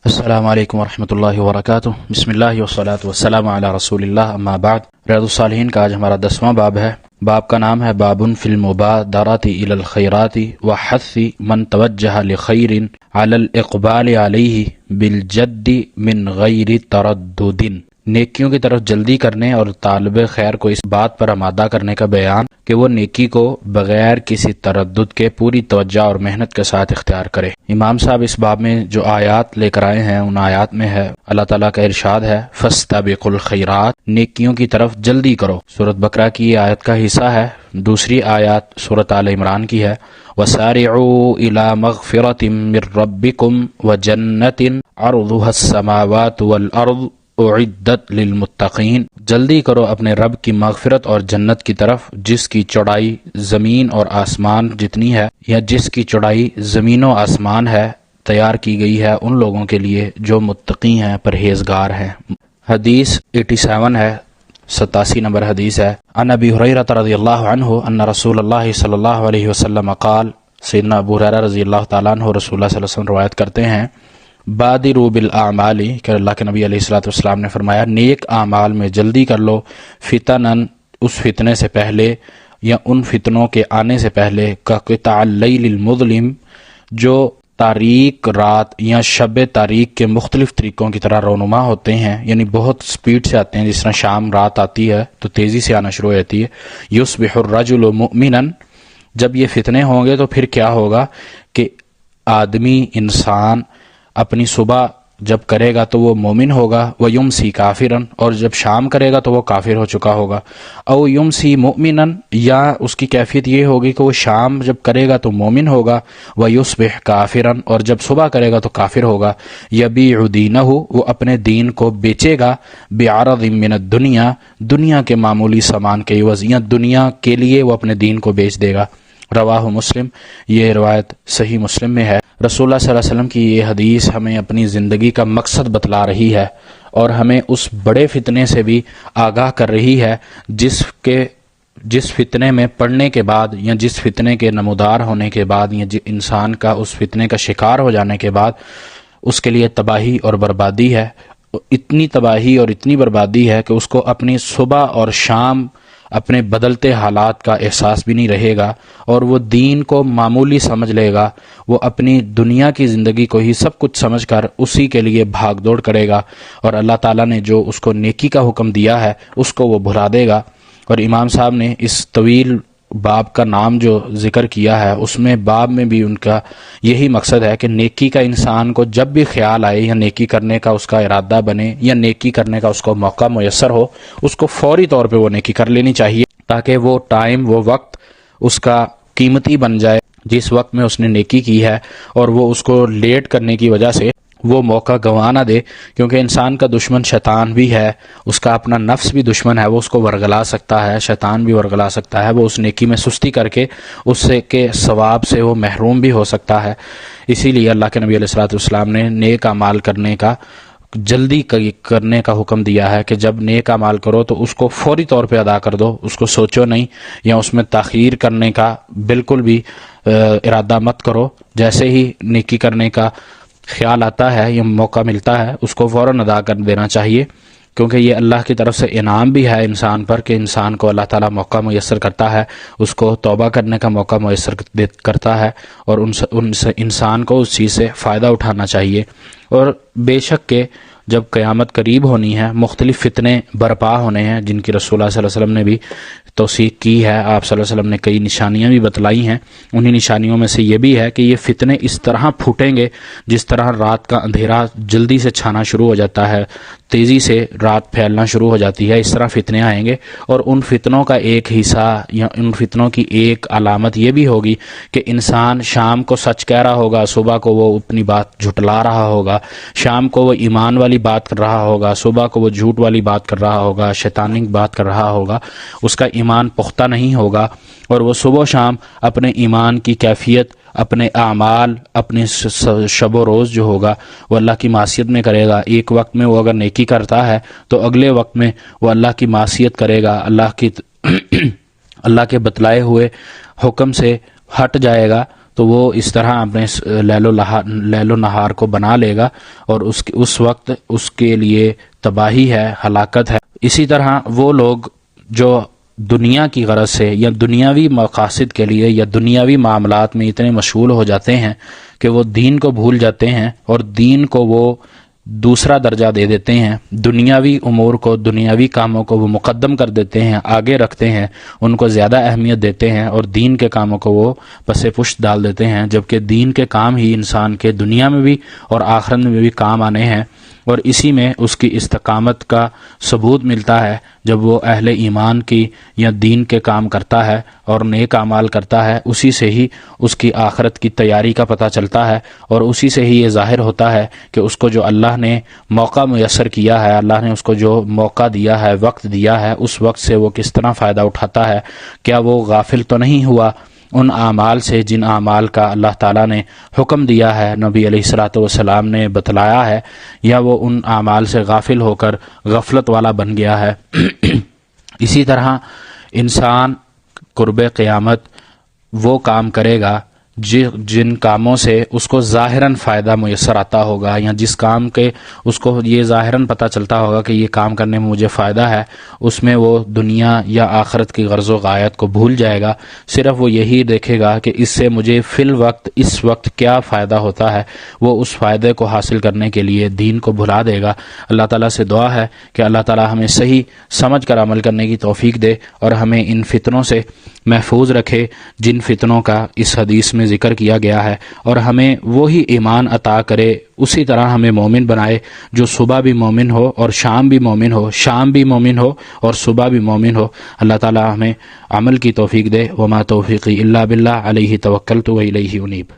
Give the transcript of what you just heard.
السلام علیکم ورحمۃ اللہ وبرکاتہ۔ بسم اللہ والصلاۃ والسلام علی رسول اللہ، اما بعد۔ ریاض الصالحین کا آج ہمارا 10واں باب ہے۔ باب کا نام ہے باب فی المبادرۃ الی الخیرات وحث من توجہ لخیر علی الاقبال علیہ بالجد من غیر تردد۔ نیکیوں کی طرف جلدی کرنے اور طالب خیر کو اس بات پر آمادہ کرنے کا بیان کہ وہ نیکی کو بغیر کسی تردد کے پوری توجہ اور محنت کے ساتھ اختیار کرے۔ امام صاحب اس باب میں جو آیات لے کر آئے ہیں ان آیات میں ہے اللہ تعالیٰ کا ارشاد ہے فاستبقوا الخیرات، نیکیوں کی طرف جلدی کرو۔ سورۃ بقرہ کی یہ آیت کا حصہ ہے۔ دوسری آیات سورۃ آل عمران کی ہے وَسَارِعُوا إِلَى مَغْفِرَةٍ مِّن رَّبِّكُمْ وَجَنَّةٍ عَرْضُهَا السَّمَاوَاتُ وَالْأَرْضُ اعدت للمتقین، جلدی کرو اپنے رب کی مغفرت اور جنت کی طرف جس کی چوڑائی زمین اور آسمان جتنی ہے، یا جس کی چوڑائی زمین و آسمان ہے، تیار کی گئی ہے ان لوگوں کے لیے جو متقی ہیں، پرہیزگار ہیں۔ حدیث 87 ہے، 87 نمبر حدیث ہے۔ عن ابی ہریرہ رضی اللہ عنہ ان رسول اللہ صلی اللہ علیہ وسلم قال، سیدنا ابو ہریرہ رضی اللہ تعالیٰ عنہ رسول اللہ صلی اللہ علیہ وسلم روایت کرتے ہیں بادروا بالاعمال، کہ اللہ کے نبی علیہ الصلوۃ والسلام نے فرمایا نیک اعمال میں جلدی کر لو، فتنن، اس فتنے سے پہلے یا ان فتنوں کے آنے سے پہلے، کا قطع اللیل المظلم، جو تاریک رات یا شب تاریک کے مختلف طریقوں کی طرح رونما ہوتے ہیں، یعنی بہت سپیڈ سے آتے ہیں، جس طرح شام رات آتی ہے تو تیزی سے آنا شروع ہو جاتی ہے۔ یصبح الرجل مؤمنا، جب یہ فتنے ہوں گے تو پھر کیا ہوگا کہ آدمی، انسان اپنی صبح جب کرے گا تو وہ مومن ہوگا، وَيُمْسِي كَافِرًا، اور جب شام کرے گا تو وہ کافر ہو چکا ہوگا، او یمسی مؤمنا، یا اس کی کیفیت یہ ہوگی کہ وہ شام جب کرے گا تو مومن ہوگا، وَيُصْبِحْ كَافِرًا، اور جب صبح کرے گا تو کافر ہوگا، يَبِيعُ دِينَهُ، وہ اپنے دین کو بیچے گا، بِعَرَضٍ مِّنَ الدُّنْيَا، دنیا کے معمولی سامان کے عوض، یا دنیا کے لیے وہ اپنے دین کو بیچ دے گا۔ رواہ مسلم، یہ روایت صحیح مسلم میں ہے۔ رسول اللہ صلی اللہ علیہ وسلم کی یہ حدیث ہمیں اپنی زندگی کا مقصد بتلا رہی ہے اور ہمیں اس بڑے فتنے سے بھی آگاہ کر رہی ہے جس فتنے میں پڑنے کے بعد یا جس فتنے کے نمودار ہونے کے بعد یا انسان کا اس فتنے کا شکار ہو جانے کے بعد اس کے لیے تباہی اور بربادی ہے۔ اتنی تباہی اور اتنی بربادی ہے کہ اس کو اپنی صبح اور شام اپنے بدلتے حالات کا احساس بھی نہیں رہے گا، اور وہ دین کو معمولی سمجھ لے گا، وہ اپنی دنیا کی زندگی کو ہی سب کچھ سمجھ کر اسی کے لیے بھاگ دوڑ کرے گا، اور اللہ تعالیٰ نے جو اس کو نیکی کا حکم دیا ہے اس کو وہ بھلا دے گا۔ اور امام صاحب نے اس طویل باب کا نام جو ذکر کیا ہے اس میں باب میں بھی ان کا یہی مقصد ہے کہ نیکی کا انسان کو جب بھی خیال آئے یا نیکی کرنے کا اس کا ارادہ بنے یا نیکی کرنے کا اس کو موقع میسر ہو، اس کو فوری طور پہ وہ نیکی کر لینی چاہیے، تاکہ وہ ٹائم، وہ وقت اس کا قیمتی بن جائے جس وقت میں اس نے نیکی کی ہے، اور وہ اس کو لیٹ کرنے کی وجہ سے وہ موقع گنوا نہ دے، کیونکہ انسان کا دشمن شیطان بھی ہے، اس کا اپنا نفس بھی دشمن ہے، وہ اس کو ورگلا سکتا ہے، شیطان بھی ورگلا سکتا ہے، وہ اس نیکی میں سستی کر کے اس سے کے ثواب سے وہ محروم بھی ہو سکتا ہے۔ اسی لیے اللہ کے نبی علیہ الصلوۃ والسلام نے نیک اعمال کرنے کا جلدی کرنے کا حکم دیا ہے کہ جب نیک اعمال کرو تو اس کو فوری طور پہ ادا کر دو، اس کو سوچو نہیں یا اس میں تاخیر کرنے کا بالکل بھی ارادہ مت کرو۔ جیسے ہی نیکی کرنے کا خیال آتا ہے یا موقع ملتا ہے اس کو فوراً ادا کر دینا چاہیے، کیونکہ یہ اللہ کی طرف سے انعام بھی ہے انسان پر کہ انسان کو اللہ تعالیٰ موقع میسر کرتا ہے، اس کو توبہ کرنے کا موقع میسر کرتا ہے، اور انسان کو اس چیز سے فائدہ اٹھانا چاہیے۔ اور بے شک کہ جب قیامت قریب ہونی ہے، مختلف فتنے برپا ہونے ہیں جن کی رسول اللہ صلی اللہ علیہ وسلم نے بھی توثیق کی ہے، آپ صلی اللہ علیہ وسلم نے کئی نشانیاں بھی بتلائی ہیں۔ انہی نشانیوں میں سے یہ بھی ہے کہ یہ فتنے اس طرح پھوٹیں گے جس طرح رات کا اندھیرا جلدی سے چھانا شروع ہو جاتا ہے، تیزی سے رات پھیلنا شروع ہو جاتی ہے، اس طرح فتنے آئیں گے۔ اور ان فتنوں کا ایک حصہ یا ان فتنوں کی ایک علامت یہ بھی ہوگی کہ انسان شام کو سچ کہہ رہا ہوگا، صبح کو وہ اپنی بات جھٹلا رہا ہوگا، شام کو وہ ایمان والی بات کر رہا ہوگا، صبح کو وہ جھوٹ والی بات کر رہا ہوگا، شیطانی بات کر رہا ہوگا، اس کا ایمان پختہ نہیں ہوگا، اور وہ صبح و شام اپنے ایمان کی کیفیت، اپنے اعمال، اپنے شب و روز جو ہوگا وہ اللہ کی معصیت میں کرے گا۔ ایک وقت میں وہ اگر نیکی کرتا ہے تو اگلے وقت میں وہ اللہ کی معصیت کرے گا، اللہ کے بتلائے ہوئے حکم سے ہٹ جائے گا، تو وہ اس طرح اپنے لیل و نہار کو بنا لے گا اور اس وقت اس کے لیے تباہی ہے، ہلاکت ہے۔ اسی طرح وہ لوگ جو دنیا کی غرض سے یا دنیاوی مقاصد کے لیے یا دنیاوی معاملات میں اتنے مشغول ہو جاتے ہیں کہ وہ دین کو بھول جاتے ہیں اور دین کو وہ دوسرا درجہ دے دیتے ہیں، دنیاوی امور کو، دنیاوی کاموں کو وہ مقدم کر دیتے ہیں، آگے رکھتے ہیں، ان کو زیادہ اہمیت دیتے ہیں اور دین کے کاموں کو وہ پس پشت ڈال دیتے ہیں، جبکہ دین کے کام ہی انسان کے دنیا میں بھی اور آخرت میں بھی کام آنے ہیں، اور اسی میں اس کی استقامت کا ثبوت ملتا ہے جب وہ اہل ایمان کی یا دین کے کام کرتا ہے اور نیک اعمال کرتا ہے۔ اسی سے ہی اس کی آخرت کی تیاری کا پتہ چلتا ہے اور اسی سے ہی یہ ظاہر ہوتا ہے کہ اس کو جو اللہ نے موقع میسر کیا ہے، اللہ نے اس کو جو موقع دیا ہے، وقت دیا ہے، اس وقت سے وہ کس طرح فائدہ اٹھاتا ہے۔ کیا وہ غافل تو نہیں ہوا ان اعمال سے جن اعمال کا اللہ تعالیٰ نے حکم دیا ہے، نبی علیہ الصلاۃ والسلام نے بتلایا ہے، یا وہ ان اعمال سے غافل ہو کر غفلت والا بن گیا ہے؟ اسی طرح انسان قرب قیامت وہ کام کرے گا جن کاموں سے اس کو ظاہراً فائدہ میسر آتا ہوگا، یا جس کام کے اس کو یہ ظاہراً پتہ چلتا ہوگا کہ یہ کام کرنے میں مجھے فائدہ ہے، اس میں وہ دنیا یا آخرت کی غرض و غایت کو بھول جائے گا، صرف وہ یہی دیکھے گا کہ اس سے مجھے فی الوقت اس وقت کیا فائدہ ہوتا ہے، وہ اس فائدے کو حاصل کرنے کے لیے دین کو بھلا دے گا۔ اللہ تعالیٰ سے دعا ہے کہ اللہ تعالیٰ ہمیں صحیح سمجھ کر عمل کرنے کی توفیق دے اور ہمیں ان فتنوں سے محفوظ رکھے جن فتنوں کا اس حدیث میں ذکر کیا گیا ہے، اور ہمیں وہی ایمان عطا کرے، اسی طرح ہمیں مومن بنائے جو صبح بھی مومن ہو اور شام بھی مومن ہو، شام بھی مومن ہو اور صبح بھی مومن ہو۔ اللہ تعالی ہمیں عمل کی توفیق دے۔ وما توفیقی الا باللہ، علیہ توکلت و الیہ انیب۔